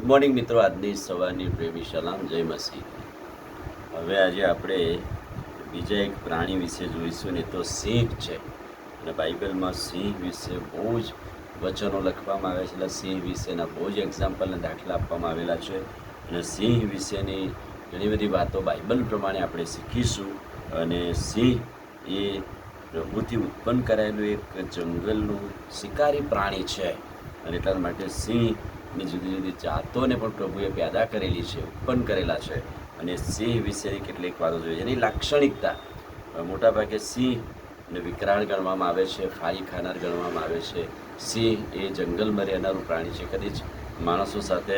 Good morning મિત્રો, આજની સવારની પ્રેમી સલામ, જય મસીહ. હવે આજે આપણે બીજા એક પ્રાણી વિશે જોઈશું ને તો સિંહ છે. અને બાઇબલમાં સિંહ વિશે બહુ જ વચનો લખવામાં આવે છે, એટલે સિંહ વિશેના બહુ જ એક્ઝામ્પલ અને દાખલા આપવામાં આવેલા છે. અને સિંહ વિશેની ઘણી બધી વાતો બાઇબલ પ્રમાણે આપણે શીખીશું. અને સિંહ એ પ્રભુથી ઉત્પન્ન કરાયેલું એક જંગલનું શિકારી પ્રાણી છે. અને એટલા માટે સિંહની જુદી જુદી જાતોને પણ પ્રભુએ પેદા કરેલી છે, ઉત્પન્ન કરેલા છે. અને સિંહ વિશેની કેટલીક વાતો જોઈએ. એની લાક્ષણિકતા, મોટાભાગે સિંહને વિકરાળ ગણવામાં આવે છે, ફાળી ખાનાર ગણવામાં આવે છે. સિંહ એ જંગલમાં રહેનારું પ્રાણી છે, કદી જ માણસો સાથે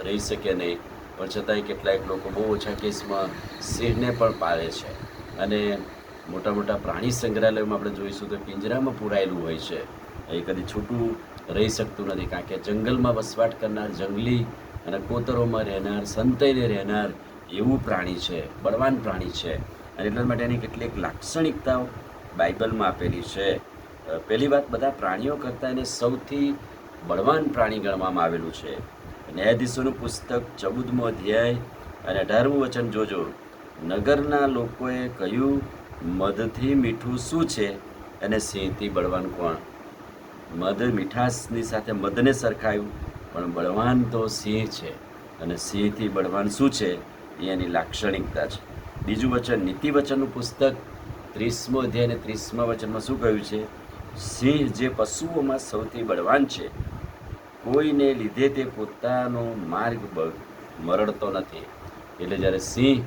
રહી શકે નહીં, પણ છતાંય કેટલાક લોકો બહુ ઓછા કેસમાં સિંહને પણ પાળે છે. અને મોટા મોટા પ્રાણી સંગ્રહાલયોમાં આપણે જોઈશું તો પિંજરામાં પૂરાયેલું હોય છે. એ કદી છૂટું રહી શકતું નથી, કારણ કે જંગલમાં વસવાટ કરનાર, જંગલી અને કોતરોમાં રહેનાર, સંતાઈને રહેનાર એવું પ્રાણી છે, બળવાન પ્રાણી છે. અને એટલા માટે એની કેટલીક લાક્ષણિકતાઓ બાઇબલમાં આપેલી છે. પહેલી વાત, બધા પ્રાણીઓ કરતાં એને સૌથી બળવાન પ્રાણી ગણવામાં આવેલું છે. ન્યાયાધીશોનું પુસ્તક 14મો અધ્યાય અને 18મું વચન જોજો. નગરના લોકોએ કહ્યું, મધથી મીઠું શું છે અને સિંહથી બળવાન કોણ? મધ, મીઠાશની સાથે મધને સરખાયું, પણ બળવાન તો સિંહ છે. અને સિંહથી બળવાન શું છે એ એની લાક્ષણિકતા છે. બીજું વચન, નીતિવચનનું પુસ્તક 30મો અધ્યાય અને 30મા વચનમાં શું કહ્યું છે? સિંહ જે પશુઓમાં સૌથી બળવાન છે, કોઈને લીધે તે પોતાનો માર્ગ મરડતો નથી. એટલે જ્યારે સિંહ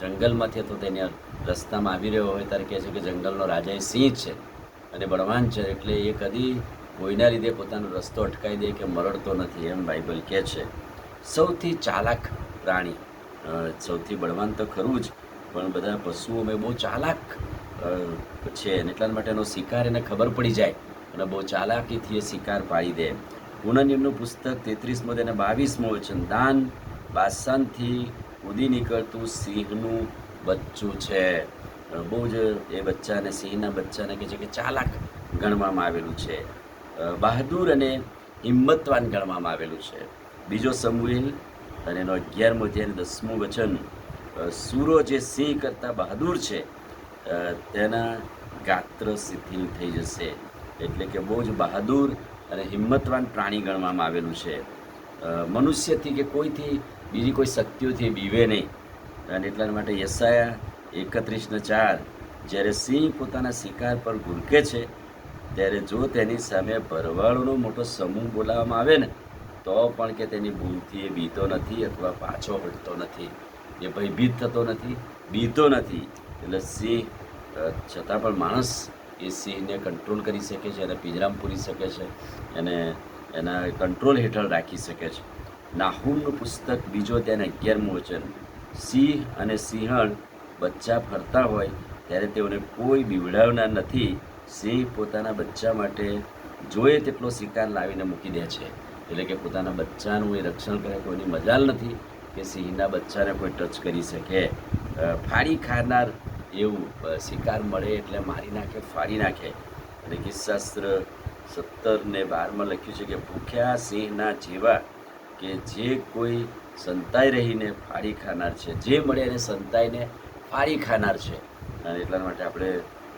જંગલમાંથી તો તેના રસ્તામાં આવી રહ્યો હોય ત્યારે કહે છે કે જંગલનો રાજા એ સિંહ છે અને બળવાન છે, એટલે એ કદી કોઈના લીધે પોતાનો રસ્તો અટકાવી દે કે મરડતો નથી, એમ બાઇબલ કહે છે. સૌથી ચાલાક પ્રાણી, સૌથી બળવાન તો ખરું જ, પણ બધા પશુઓમાં બહુ ચાલાક છે. અને એટલા માટે એનો શિકાર એને ખબર પડી જાય અને બહુ ચાલાકીથી એ શિકાર પાડી દે. પુનર્નિયમનું પુસ્તક 33મો અને 22મો વચન, દાન બાસાનથી કૂદી નીકળતું સિંહનું બચ્ચું છે. બહુ જ એ બચ્ચાને, સિંહના બચ્ચાને કહે છે કે ચાલાક ગણવામાં આવેલું છે. બહાદુર અને હિંમતવાન ગણવામાં આવેલું છે. બીજો સમુએલ અને એનો 11મો અધ્યાય 10મું વચન, સૂરો જે સિંહ કરતાં બહાદુર છે, તેના ગાત્ર શિથિલ થઈ જશે. એટલે કે બહુ જ બહાદુર અને હિંમતવાન પ્રાણી ગણવામાં આવેલું છે. મનુષ્યથી કે કોઈથી, બીજી કોઈ શક્તિઓથી બીવે નહીં. અને એટલા માટે યશાયા 31:4, જ્યારે સિંહ પોતાના શિકાર પર ઘૂરકે છે, ત્યારે જો તેની સામે ભરવાડોનો મોટો સમૂહ બોલાવવામાં આવે ને, તો પણ કે તેની ભૂલથી એ બીતો નથી અથવા પાછો હટતો નથી. એ ભયભીત થતો નથી, બીતો નથી. એટલે સિંહ છતાં પણ માણસ એ સિંહને કંટ્રોલ કરી શકે છે, એને પિંજરામાં પૂરી શકે છે, અને એના કંટ્રોલ હેઠળ રાખી શકે છે. નાહુમનું પુસ્તક 2 અધ્યાય 11મું વચન, સિંહ અને સિંહણ બચ્ચા ફરતા હોય ત્યારે તેઓને કોઈ બીવડાવનાર નથી. સિંહ પોતાના બચ્ચા માટે જોઈએ તેટલો શિકાર લાવીને મૂકી દે છે. એટલે કે પોતાના બચ્ચાનું એ રક્ષણ કરે. કોઈની મજાલ નથી કે સિંહના બચ્ચાને કોઈ ટચ કરી શકે. ફાડી ખાનાર એવું શિકાર મળે એટલે મારી નાખે, ફાડી નાખે. અને ગીતશાસ્ત્ર 17 અને 12માં લખ્યું છે કે ભૂખ્યા સિંહના જેવા, કે જે કોઈ સંતાઈ રહીને ફાડી ખાનાર છે, જે મળે એને સંતાઈને ફાડી ખાનાર છે. અને એટલા માટે આપણે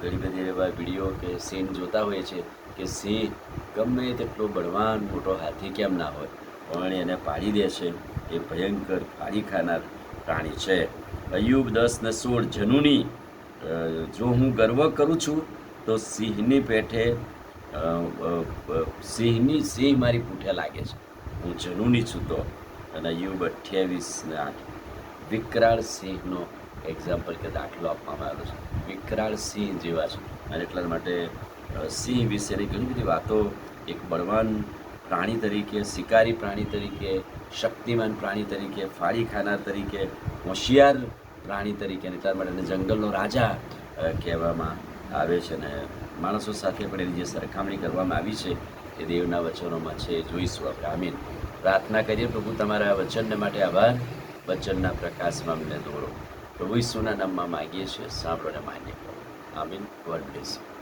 ઘણી બધી એવા વિડીયો કે સીન જોતા હોઈએ છીએ કે સિંહ ગમે તેટલો બળવાન મોટો હાથી કેમ ના હોય, પણ એને પાડી દે છે. એ ભયંકર ફાડી ખાનાર પ્રાણી છે. અય્યુબ 10:16, જનુની, જો હું ગર્વ કરું છું તો સિંહની પેઠે, સિંહ મારી પૂઠે લાગે છે, હું જનુની છું તો. અને અય્યુબ 28:8, વિકરાળ સિંહનો એક્ઝામ્પલ કે દાખલો આપવામાં આવ્યો છે. વિકરાળ સિંહ જેવા છે. અને એટલા માટે સિંહ વિશેની ઘણી બધી વાતો, એક બળવાન પ્રાણી તરીકે, શિકારી પ્રાણી તરીકે, શક્તિમાન પ્રાણી તરીકે, ફાડી ખાનાર તરીકે, હોશિયાર પ્રાણી તરીકે, અને એટલા માટે જંગલનો રાજા કહેવામાં આવે છે. અને માણસો સાથે પણ એની જે સરખામણી કરવામાં આવી છે એ દેવના વચનોમાં છે, એ જોઈશું આપણે. આમીન. પ્રાર્થના કરીએ. પ્રભુ, તમારા વચનને માટે આભાર. વચનના પ્રકાશમાં અમને દોરો. પ્રભુ ઈસુના નામમાં માગીએ છીએ, સાંભળો અને માન્ય કરો. આમીન. God bless you.